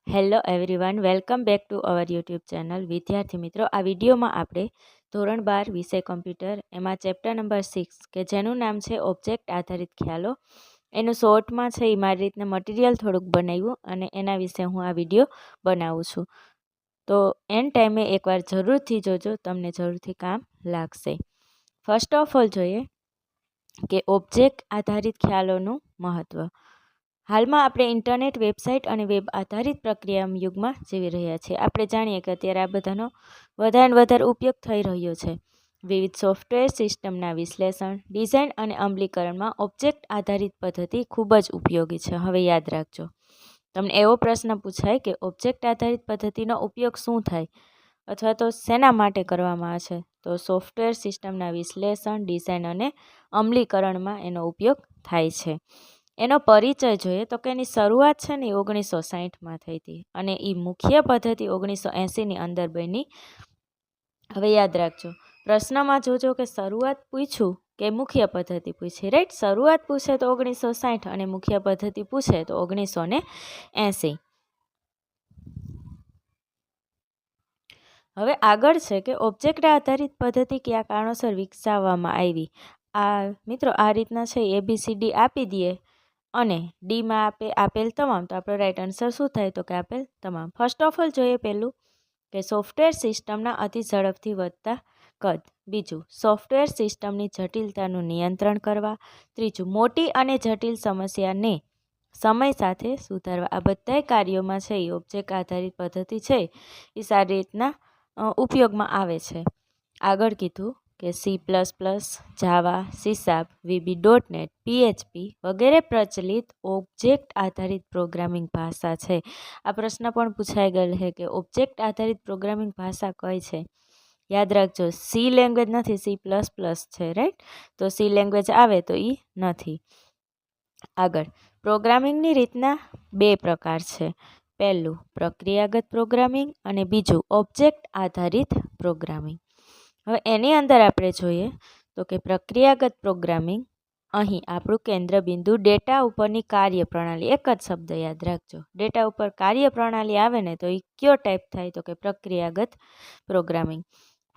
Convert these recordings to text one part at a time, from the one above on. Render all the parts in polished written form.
Hello everyone, welcome back to our YouTube channel. વિદ્યાર્થી મિત્રો, આ વિડીયોમાં આપણે ધોરણ 12 વિષય કમ્પ્યુટર એમાં ચેપ્ટર નંબર 6 કે જેનું નામ છે ઓબ્જેક્ટ આધારિત ખ્યાલો, એનું શોર્ટમાં છે એ મારી રીતના મટીરિયલ થોડુંક બનાવ્યું અને એના વિશે હું આ વિડીયો બનાવું છું. તો એન ટાઈમે એકવાર જરૂરથી જોજો, તમને જરૂરથી કામ લાગશે. ફર્સ્ટ ઓફ ઓલ જોઈએ કે ઓબ્જેક્ટ આધારિત ખ્યાલોનું મહત્ત્વ. હાલમાં આપણે ઇન્ટરનેટ, વેબસાઇટ અને વેબ આધારિત પ્રક્રિયા યુગમાં જીવી રહ્યા છીએ. આપણે જાણીએ કે અત્યારે આ બધાનો વધારે ઉપયોગ થઈ રહ્યો છે. વિવિધ સોફ્ટવેર સિસ્ટમના વિશ્લેષણ, ડિઝાઇન અને અમલીકરણમાં ઓબ્જેક્ટ આધારિત પદ્ધતિ ખૂબ જ ઉપયોગી છે. હવે યાદ રાખજો, તમને એવો પ્રશ્ન પૂછાય કે ઓબ્જેક્ટ આધારિત પદ્ધતિનો ઉપયોગ શું થાય અથવા તો શેના માટે કરવામાં આવે છે, તો સોફ્ટવેર સિસ્ટમના વિશ્લેષણ, ડિઝાઇન અને અમલીકરણમાં એનો ઉપયોગ થાય છે. એનો પરિચય જોઈએ તો કે એની શરૂઆત છે ને 1960માં થઈ હતી અને એ મુખ્ય પદ્ધતિ 1980ની અંદર બની. હવે યાદ રાખજો, પ્રશ્નમાં જોજો કે શરૂઆત પૂછ્યું કે મુખ્ય પદ્ધતિ પૂછી, રાઈટ. શરૂઆત પૂછે તો 1960 અને મુખ્ય પદ્ધતિ પૂછે તો 1980. હવે આગળ છે કે ઓબ્જેક્ટ આધારિત પદ્ધતિ કયા કારણોસર વિકસાવવામાં આવી. મિત્રો આ રીતના છે ABCD આપી દઈએ અને ડીમાં આપેલ તમામ, તો આપણો રાઈટ આન્સર શું થાય, તો કે આપેલ તમામ. ફર્સ્ટ ઓફ ઓલ જોઈએ પહેલું કે સોફ્ટવેર સિસ્ટમના અતિ ઝડપથી વધતા કદ. બીજું, સોફ્ટવેર સિસ્ટમની જટિલતાનું નિયંત્રણ કરવા. ત્રીજું, મોટી અને જટિલ સમસ્યાને સમય સાથે સુધારવા. આ બધા કાર્યોમાં છે એ ઓબ્જેક્ટ આધારિત પદ્ધતિ છે એ સારી રીતના ઉપયોગમાં આવે છે. આગળ કીધું કે C++, જાવા, C#, VB.NET, PHP વગેરે પ્રચલિત ઓબ્જેક્ટ આધારિત પ્રોગ્રામિંગ ભાષા છે. આ પ્રશ્ન પણ પૂછાઈ ગયેલ છે કે ઓબ્જેક્ટ આધારિત પ્રોગ્રામિંગ ભાષા કઈ છે. યાદ રાખજો, C લેંગ્વેજ નથી, C++ છે, રાઈટ. તો C લેંગ્વેજ આવે તો એ નથી. આગળ, પ્રોગ્રામિંગની રીતના બે પ્રકાર છે. પહેલું પ્રક્રિયાગત પ્રોગ્રામિંગ અને બીજું ઓબ્જેક્ટ આધારિત પ્રોગ્રામિંગ. હવે એની અંદર આપણે જોઈએ તો કે પ્રક્રિયાગત પ્રોગ્રામિંગ, અહીં આપણું કેન્દ્ર બિંદુ ડેટા ઉપરની કાર્યપ્રણાલી. એક જ શબ્દ યાદ રાખજો, ડેટા ઉપર કાર્યપ્રણાલી આવે ને તો એ કયો ટાઈપ થાય, તો કે પ્રક્રિયાગત પ્રોગ્રામિંગ.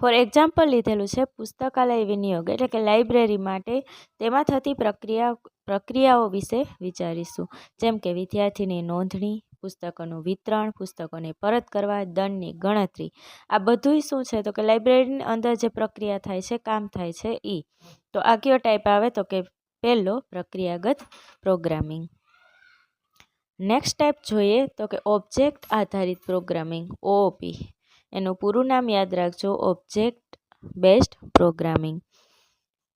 ફોર એક્ઝામ્પલ લીધેલું છે પુસ્તકાલય વિનિયોગ, એટલે કે લાઇબ્રેરી માટે તેમાં થતી પ્રક્રિયાઓ વિશે વિચારીશું. જેમ કે વિદ્યાર્થીની નોંધણી, પુસ્તકોનું વિતરણ, પુસ્તકોને પરત કરવા, દંડની ગણતરી. આ બધુંય શું છે, તો કે લાઇબ્રેરીની અંદર જે પ્રક્રિયા થાય છે, કામ થાય છે એ. તો આ કયો ટાઈપ આવે, તો કે પહેલો પ્રક્રિયાગત પ્રોગ્રામિંગ. નેક્સ્ટ ટાઈપ જોઈએ તો કે ઓબ્જેક્ટ આધારિત પ્રોગ્રામિંગ, OOP. એનું પૂરું નામ યાદ રાખજો, ઓબ્જેક્ટ બેઝડ પ્રોગ્રામિંગ.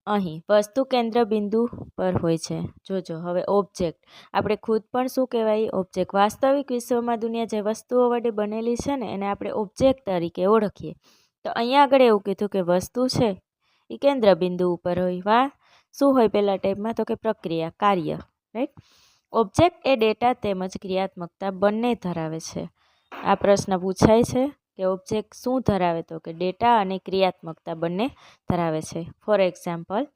અહીં વસ્તુ કેન્દ્ર બિંદુ પર હોય છે. જોજો, હવે ઓબ્જેક્ટ આપણે ખુદ પણ શું કહેવાય, ઓબ્જેક્ટ. વાસ્તવિક વિશ્વમાં દુનિયા જે વસ્તુઓ વડે બનેલી છે ને એને આપણે ઓબ્જેક્ટ તરીકે ઓળખીએ. તો અહીંયા આગળ એવું કીધું કે વસ્તુ છે એ કેન્દ્ર બિંદુ ઉપર હોય. વાહ, શું હોય પહેલા ટાઈપમાં, તો કે પ્રક્રિયા, કાર્ય, રાઈટ. ઓબ્જેક્ટ એ ડેટા તેમજ ક્રિયાત્મકતા બંને ધરાવે છે. આ પ્રશ્ન પૂછાય છે કે ઓબ્જેક્ટ શું ધરાવે, તો કે ડેટા અને ક્રિયાત્મકતા બંને ધરાવે છે. ફોર એક્ઝામ્પલ,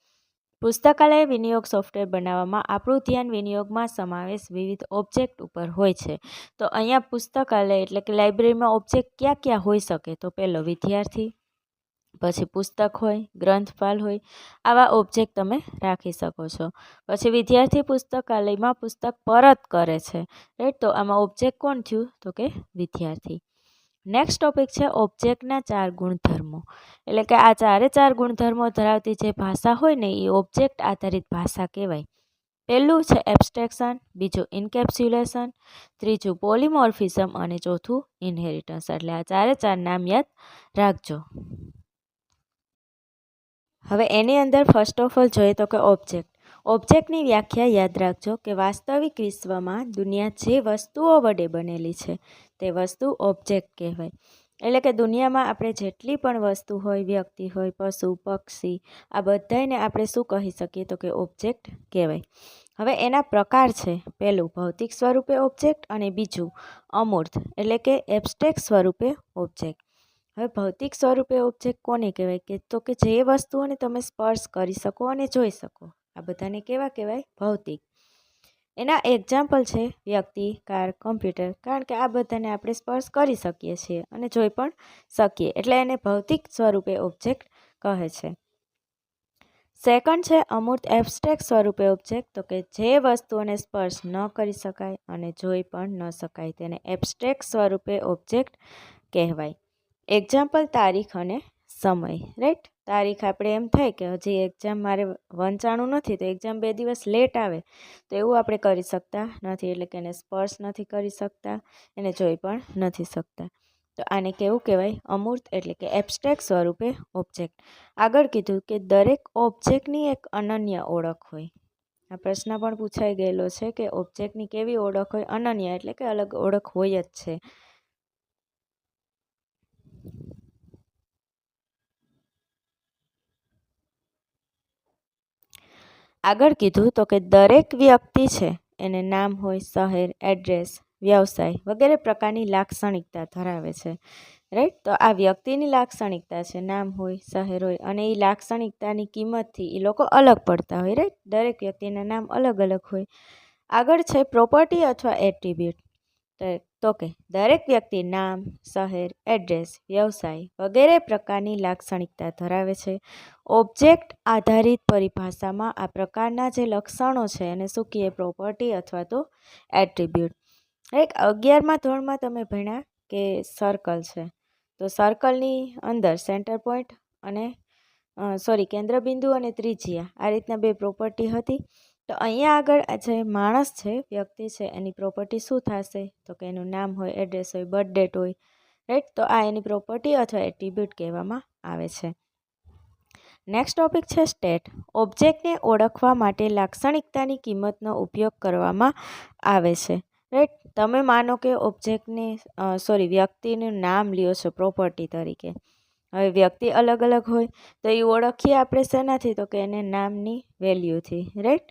પુસ્તકાલય વિનિયોગ સોફ્ટવેર બનાવવામાં આપણું ધ્યાન વિનિયોગમાં સમાવેશ વિવિધ ઓબ્જેક્ટ ઉપર હોય છે. તો અહીંયા પુસ્તકાલય એટલે કે લાઇબ્રેરીમાં ઓબ્જેક્ટ ક્યાં ક્યાં હોઈ શકે, તો પહેલો વિદ્યાર્થી, પછી પુસ્તક હોય, ગ્રંથપાલ હોય, આવા ઓબ્જેક્ટ તમે રાખી શકો છો. પછી વિદ્યાર્થી પુસ્તકાલયમાં પુસ્તક પરત કરે છે, રાઈટ. તો આમાં ઓબ્જેક્ટ કોણ થયું, તો કે વિદ્યાર્થી. નેક્સ્ટ ટોપિક છે ઓબ્જેક્ટના 4 ગુણધર્મો. એટલે કે આ ચારે ગુણધર્મો ધરાવતી જે ભાષા હોય ને એ ઓબ્જેક્ટ આધારિત ભાષા કહેવાય. પહેલું છે એબ્સ્ટ્રેક્શન, બીજું ઇન્કેપ્સ્યુલેશન, ત્રીજું પોલિમોર્ફિઝમ અને ચોથું ઇનહેરિટન્સ. એટલે આ ચારે નામ યાદ રાખજો. હવે એની અંદર ફર્સ્ટ ઓફ ઓલ જોઈએ તો કે ઓબ્જેક્ટ. ઓબ્જેક્ટની વ્યાખ્યા યાદ રાખજો કે વાસ્તવિક વિશ્વમાં દુનિયા જે વસ્તુઓ વડે બનેલી છે તે વસ્તુ ઓબ્જેક્ટ કહેવાય. એટલે કે દુનિયામાં આપણે જેટલી પણ વસ્તુ હોય, વ્યક્તિ હોય, પશુ, પક્ષી, આ બધાને આપણે શું કહી શકીએ, તો કે ઓબ્જેક્ટ કહેવાય. હવે એના પ્રકાર છે, પહેલું ભૌતિક સ્વરૂપે ઓબ્જેક્ટ અને બીજું અમૂર્ત એટલે કે એબ્સ્ટ્રેક્ટ સ્વરૂપે ઓબ્જેક્ટ. હવે ભૌતિક સ્વરૂપે ઓબ્જેક્ટ કોને કહેવાય, કે તો કે જે વસ્તુઓને તમે સ્પર્શ કરી શકો અને જોઈ શકો, આ બધાને કેવા કહેવાય, ભૌતિક. એના એક્ઝામ્પલ છે વ્યક્તિ, કાર, કમ્પ્યુટર, કારણ કે આ બધાને આપણે સ્પર્શ કરી શકીએ છીએ અને જોઈ પણ શકીએ, એટલે એને ભૌતિક સ્વરૂપે ઓબ્જેક્ટ કહે છે. સેકન્ડ છે અમૂર્ત એબ્સ્ટ્રેક્ટ સ્વરૂપે ઓબ્જેક્ટ, તો કે જે વસ્તુઓને સ્પર્શ ન કરી શકાય અને જોઈ પણ ન શકાય તેને એબ્સ્ટ્રેક્ટ સ્વરૂપે ઓબ્જેક્ટ કહેવાય. એક્ઝામ્પલ તારીખ અને સમય, રાઈટ. તારીખ આપણે એમ થાય કે હજી એક્ઝામ મારે વંચાણું નથી તો એક્ઝામ 2 દિવસ લેટ આવે તો એવું આપણે કરી શકતા નથી, એટલે કે એને સ્પર્શ નથી કરી શકતા, એને જોઈ પણ નથી શકતા. તો આને કેવું કહેવાય? અમૂર્ત, એટલે કે એબ્સ્ટ્રેક્ટ સ્વરૂપે ઓબ્જેક્ટ. આગળ કીધું કે દરેક ઓબ્જેક્ટની એક અનન્ય ઓળખ હોય. આ પ્રશ્ન પણ પૂછાઈ ગયેલો છે કે ઓબ્જેક્ટની કેવી ઓળખ હોય? અનન્ય એટલે કે અલગ ઓળખ હોય જ છે. આગળ કીધું તો કે દરેક વ્યક્તિ છે એને નામ હોય, શહેર, એડ્રેસ, વ્યવસાય વગેરે પ્રકારની લાક્ષણિકતા ધરાવે છે, રાઈટ. તો આ વ્યક્તિની લાક્ષણિકતા છે, નામ હોય, શહેર હોય, અને એ લાક્ષણિકતાની કિંમતથી એ લોકો અલગ પડતા હોય, રાઈટ. દરેક વ્યક્તિના નામ અલગ અલગ હોય. આગળ છે પ્રોપર્ટી અથવા એટ્રીબ્યુટ. તો કે દરેક વ્યક્તિ નામ, શહેર, એડ્રેસ, વ્યવસાય વગેરે પ્રકારની લાક્ષણિકતા ધરાવે છે. ઓબ્જેક્ટ આધારિત પરિભાષામાં આ પ્રકારના જે લક્ષણો છે એને શું કહીએ? પ્રોપર્ટી અથવા તો એટ્રીબ્યુટ. એક 11મા ધોરણમાં તમે ભણ્યા કે સર્કલ છે, તો સર્કલની અંદર સેન્ટર પોઈન્ટ અને કેન્દ્રબિંદુ અને ત્રિજ્યા, આ રીતના 2 પ્રોપર્ટી હતી. તો અહીંયા આગળ જે માણસ છે, વ્યક્તિ છે, એની પ્રોપર્ટી શું થશે? તો કે એનું નામ હોય, એડ્રેસ હોય, બર્થ ડેટ હોય, રાઈટ. તો આ એની પ્રોપર્ટી અથવા એટ્રીબ્યુટ કહેવામાં આવે છે. નેક્સ્ટ ટોપિક છે સ્ટેટ. ઓબ્જેક્ટને ઓળખવા માટે લાક્ષણિકતાની કિંમતનો ઉપયોગ કરવામાં આવે છે, રાઈટ. તમે માનો કે ઓબ્જેક્ટને વ્યક્તિનું નામ લ્યો છો પ્રોપર્ટી તરીકે. હવે વ્યક્તિ અલગ અલગ હોય તો એ ઓળખીએ આપણે શેનાથી? તો કે એને નામની વેલ્યુથી, રાઈટ.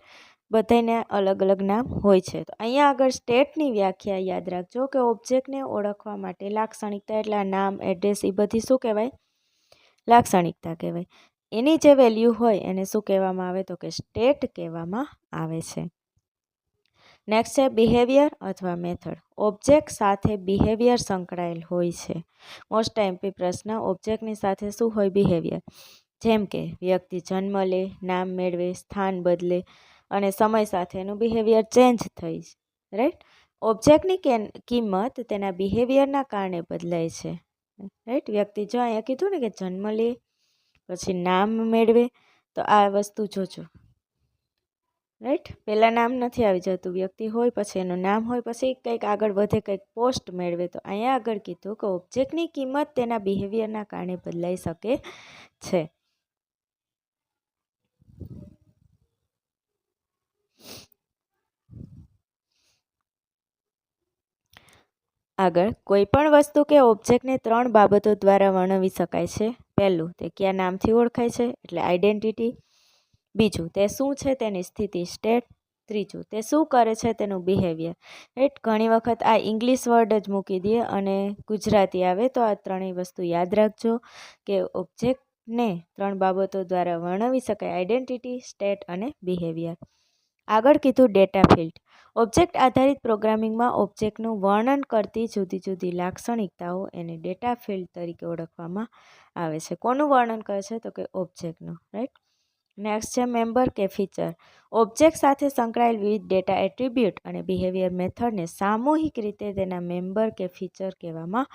બધાને અલગ અલગ નામ હોય છે. તો અહીંયા આગળ સ્ટેટની વ્યાખ્યા યાદ રાખજો કે ઓબ્જેક્ટને ઓળખવા માટે લાક્ષણિકતા, એટલે નામ, એડ્રેસ, એ બધી શું કહેવાય? લાક્ષણિકતા કહેવાય. એની જે વેલ્યુ હોય એને શું કહેવામાં આવે? તો કે સ્ટેટ કહેવામાં આવે છે. નેક્સ્ટ છે બિહેવિયર અથવા મેથડ. ઓબ્જેક્ટ સાથે બિહેવિયર સંકળાયેલ હોય છે. મોસ્ટ એમપી પ્રશ્ન. ઓબ્જેક્ટની સાથે શું હોય? બિહેવિયર. જેમ કે વ્યક્તિ જન્મ લે, નામ મેળવે, સ્થાન બદલે અને સમય સાથે એનું બિહેવિયર ચેન્જ થઈ, રાઈટ. ઓબ્જેક્ટની કિંમત તેના બિહેવિયરના કારણે બદલાય છે, રાઈટ. વ્યક્તિ જો અહીંયા કીધું ને કે જન્મ લે પછી નામ મેળવે, તો આ વસ્તુ જોજો, રાઈટ. પહેલાં નામ નથી આવી જતું, વ્યક્તિ હોય પછી એનું નામ હોય પછી કંઈક આગળ વધે, કંઈક પોસ્ટ મેળવે. તો અહીંયા આગળ કીધું કે ઓબ્જેક્ટની કિંમત તેના બિહેવિયરના કારણે બદલાઈ શકે છે. આગળ કોઈ પણ વસ્તુ કે ઓબ્જેક્ટને 3 બાબતો દ્વારા વર્ણવી શકાય છે. પહેલું, તે કયા નામથી ઓળખાય છે, એટલે આઈડેન્ટિટી. બીજું, તે શું છે, તેની સ્થિતિ, સ્ટેટ. ત્રીજું, તે શું કરે છે, તેનું બિહેવિયર, રાઈટ. ઘણી વખત આ ઇંગ્લિશ વર્ડ જ મૂકી દઈએ અને ગુજરાતી આવે, તો આ ત્રણેય વસ્તુ યાદ રાખજો કે ઓબ્જેક્ટને 3 બાબતો દ્વારા વર્ણવી શકાય: આઈડેન્ટિટી, સ્ટેટ અને બિહેવિયર. આગળ કીધું ડેટા ફિલ્ડ. ઓબ્જેક્ટ આધારિત પ્રોગ્રામિંગમાં ઓબ્જેક્ટનું વર્ણન કરતી જુદી જુદી લાક્ષણિકતાઓ એને ડેટા ફિલ્ડ તરીકે ઓળખવામાં આવે છે. કોનું વર્ણન કરે છે? તો કે ઓબ્જેક્ટનું, રાઈટ. નેક્સ્ટ છે મેમ્બર કે ફીચર. ઓબ્જેક્ટ સાથે સંકળાયેલ વિવિધ ડેટા એટ્રીબ્યુટ અને બિહેવિયર મેથડને સામૂહિક રીતે તેના મેમ્બર કે ફીચર કહેવામાં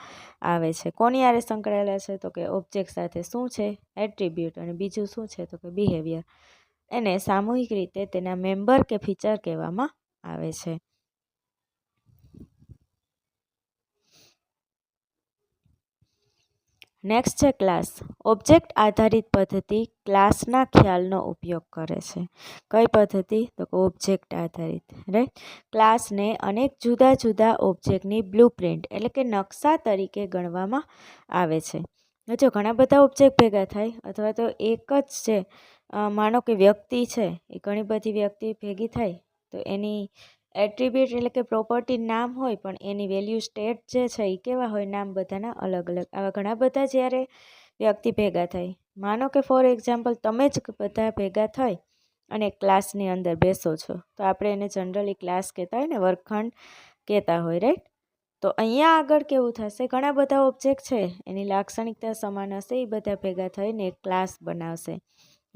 આવે છે. કોની આરે સંકળાયેલા છે? તો કે ઓબ્જેક્ટ સાથે શું છે? એટ્રીબ્યુટ, અને બીજું શું છે? તો કે બિહેવિયર. એને સામૂહિક રીતે તેના મેમ્બર કે ફીચર કહેવામાં આવે છે. નેક્સ્ટ છે ક્લાસ. ઓબ્જેક્ટ આધારિત પદ્ધતિ ક્લાસના ખ્યાલનો ઉપયોગ કરે છે. કઈ પદ્ધતિ? તો કે ઓબ્જેક્ટ આધારિત, રાઈટ. ક્લાસને અનેક જુદા જુદા ઓબ્જેક્ટની બ્લુપ્રિન્ટ, એટલે કે નકશા તરીકે ગણવામાં આવે છે. જો ઘણા બધા ઓબ્જેક્ટ ભેગા થાય અથવા તો એક જ છે, માનો કે વ્યક્તિ છે, એ ઘણી બધી વ્યક્તિ ભેગી થાય તો એની એટ્રીબ્યુટ એટલે કે પ્રોપર્ટી નામ હોય, પણ એની વેલ્યુ સ્ટેટ જે છે એ કેવા હોય? નામ બધાના અલગ અલગ. આવા ઘણા બધા જ્યારે વ્યક્તિ ભેગા થાય, માનો કે ફોર એક્ઝામ્પલ તમે જ બધા ભેગા થઈ અને ક્લાસની અંદર બેસો છો, તો આપણે એને જનરલી ક્લાસ કહેતા હોય ને, વર્ગખંડ કહેતા હોય, રાઈટ. તો અહીંયા આગળ કેવું થશે, ઘણા બધા ઓબ્જેક્ટ છે, એની લાક્ષણિકતા સમાન હશે, એ બધા ભેગા થઈને એક ક્લાસ બનાવશે.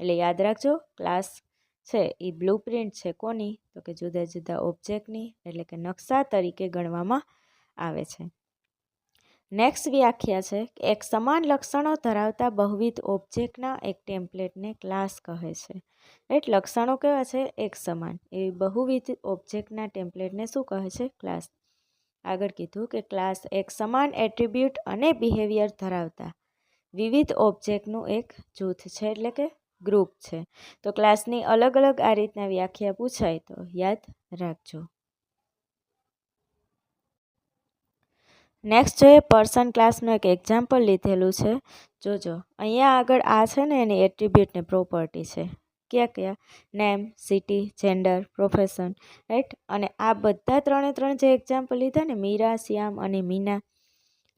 એટલે યાદ રાખજો, ક્લાસ છે એ બ્લુપ્રિન્ટ છે કોની, તો કે જુદા જુદા ઓબ્જેક્ટની, એટલે કે નકશા તરીકે ગણવામાં આવે છે. નેક્સ્ટ વ્યાખ્યા છે કે એક સમાન લક્ષણો ધરાવતા બહુવિધ ઓબ્જેક્ટના એક ટેમ્પલેટને ક્લાસ કહે છે. રાઈટ, લક્ષણો કેવા છે, એક સમાન, એવી બહુવિધ ઓબ્જેક્ટના ટેમ્પલેટને શું કહે છે, ક્લાસ. આગળ કીધું કે ક્લાસ એક સમાન એટ્રીબ્યુટ અને બિહેવિયર ધરાવતા વિવિધ ઓબ્જેક્ટનું એક જૂથ છે, એટલે કે ગ્રુપ છે. તો ક્લાસની અલગ અલગ આ રીતના વ્યાખ્યા પૂછાય તો યાદ રાખજો. નેક્સ્ટ જોઈએ, પર્સન ક્લાસનું એક એક્ઝામ્પલ લીધેલું છે. જોજો અહીંયા આગળ આ છે ને એની એટ્રીબ્યુટ ને પ્રોપર્ટી છે. કયા કયા, name, city, gender, profession, right. અને આ બધા ત્રણ જે એક્ઝામ્પલ લીધા ને, મીરા, શ્યામ અને મીના,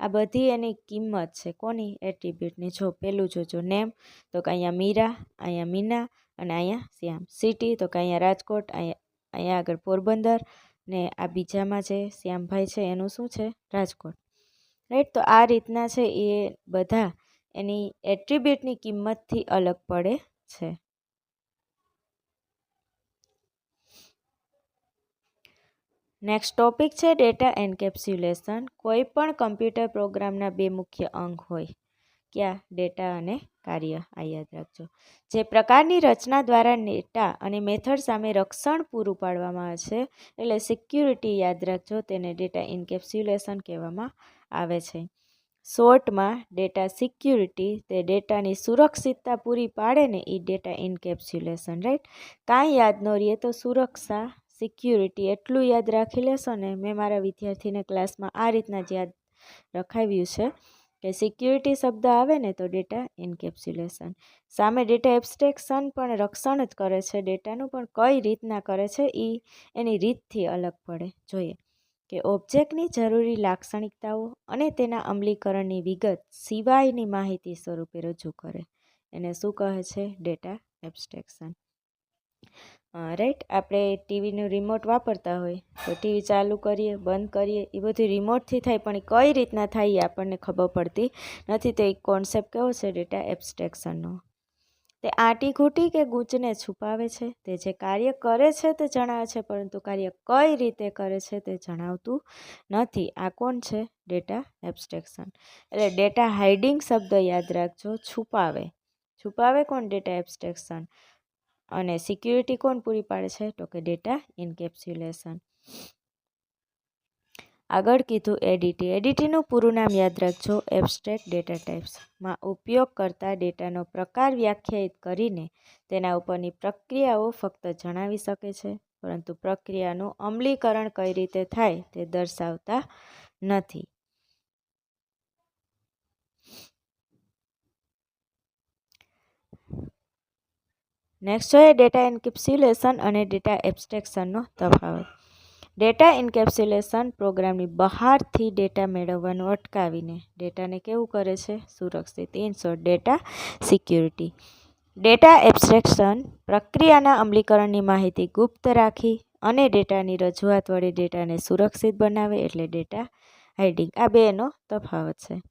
આ બધી એની કિંમત છે કોની, એટ્રીબ્યુટની. જો પેલું જોજો, નેમ, તો કે અહીંયા મીરા, અહીંયા મીના અને અહીંયા શ્યામ. સિટી, તો કે અહીંયા રાજકોટ, અહીંયા આગળ પોરબંદર, ને આ બીજામાં જે શ્યામભાઈ છે એનું શું છે, રાજકોટ, રાઈટ. તો આ રીતના છે એ બધા એની એટ્રીબ્યુટની કિંમતથી અલગ પડે છે. નેક્સ્ટ ટોપિક છે ડેટા એન્કેપ્સ્યુલેશન. કોઈ પણ કમ્પ્યુટર પ્રોગ્રામના બે મુખ્ય અંગ હોય, ક્યાં, ડેટા અને કાર્ય. આ યાદ રાખજો. જે પ્રકારની રચના દ્વારા ડેટા અને મેથડ સામે રક્ષણ પૂરું પાડવામાં આવે છે, એટલે સિક્યુરિટી યાદ રાખજો, તેને ડેટા એન્કેપ્સ્યુલેશન કહેવામાં આવે છે. શોર્ટમાં ડેટા સિક્યુરિટી, તે ડેટાની સુરક્ષિતતા પૂરી પાડે ને એ ડેટા એન્કેપ્સ્યુલેશન, રાઈટ. કાંઈ યાદ ન રહીએ તો સુરક્ષા, સિક્યુરિટી એટલું યાદ રાખી લેશો ને. મેં મારા વિદ્યાર્થીને ક્લાસમાં આ રીતના જ યાદ રખાવ્યું છે કે સિક્યુરિટી શબ્દ આવે ને તો ડેટા એન્કેપ્સ્યુલેશન. સામે ડેટા એબ્સ્ટ્રેક્શન પણ રક્ષણ જ કરે છે ડેટાનું, પણ કઈ રીતના કરે છે એ એની રીતથી અલગ પડે. જોઈએ કે ઓબ્જેક્ટની જરૂરી લાક્ષણિકતાઓ અને તેના અમલીકરણની વિગત સિવાયની માહિતી સ્વરૂપે રજૂ કરે, એને શું કહે છે, ડેટા એબ્સ્ટ્રેક્શન. રાઈટ. આપણે ટીવીનું રિમોટ વાપરતા હોય તો ટીવી ચાલુ કરીએ, બંધ કરીએ, એ બધું રિમોટથી થાય, પણ એ કઈ રીતના થાય એ આપણને ખબર પડતી નથી. તો એક કોન્સેપ્ટ કેવો છે, ડેટા એબ્સ્ટ્રેક્શનનો. તે આંટી ઘૂંટી કે ગૂંચને છુપાવે છે, તે જે કાર્ય કરે છે તે જણાવે છે, પરંતુ કાર્ય કઈ રીતે કરે છે તે જણાવતું નથી. આ કોણ છે, ડેટા એબ્સ્ટ્રેક્શન. એટલે ડેટા હાઇડિંગ શબ્દ યાદ રાખજો, છુપાવે. છુપાવે કોણ, ડેટા એબ્સ્ટ્રેક્શન. અને સિક્યુરિટી કોણ પૂરી પાડે છે, તો કે ડેટા એન્કેપ્સ્યુલેશન. આગળ કીધું એડીટી. એડીટીનું પૂરું નામ યાદ રાખજો, એબ્સ્ટ્રેક્ટ ડેટા ટાઈપ્સ. માં ઉપયોગ કરતા ડેટાનો પ્રકાર વ્યાખ્યાયિત કરીને તેના ઉપરની પ્રક્રિયાઓ ફક્ત જણાવી શકે છે, પરંતુ પ્રક્રિયાનું અમલીકરણ કઈ રીતે થાય તે દર્શાવતા નથી. નેક્સ્ટ જોઈએ ડેટા એન્કેપ્સ્યુલેશન અને ડેટા એબ્સ્ટ્રેક્શનનો તફાવત. ડેટા એન્કેપ્સ્યુલેશન પ્રોગ્રામની બહારથી ડેટા મેળવવાનું અટકાવીને ડેટાને કેવું કરે છે, સુરક્ષિત. In short, data security. Data abstraction પ્રક્રિયાના અમલીકરણની માહિતી ગુપ્ત રાખી અને ડેટાની રજૂઆત વડે ડેટાને સુરક્ષિત બનાવે, એટલે ડેટા હાઇડિંગ. આ બેનો તફાવત છે.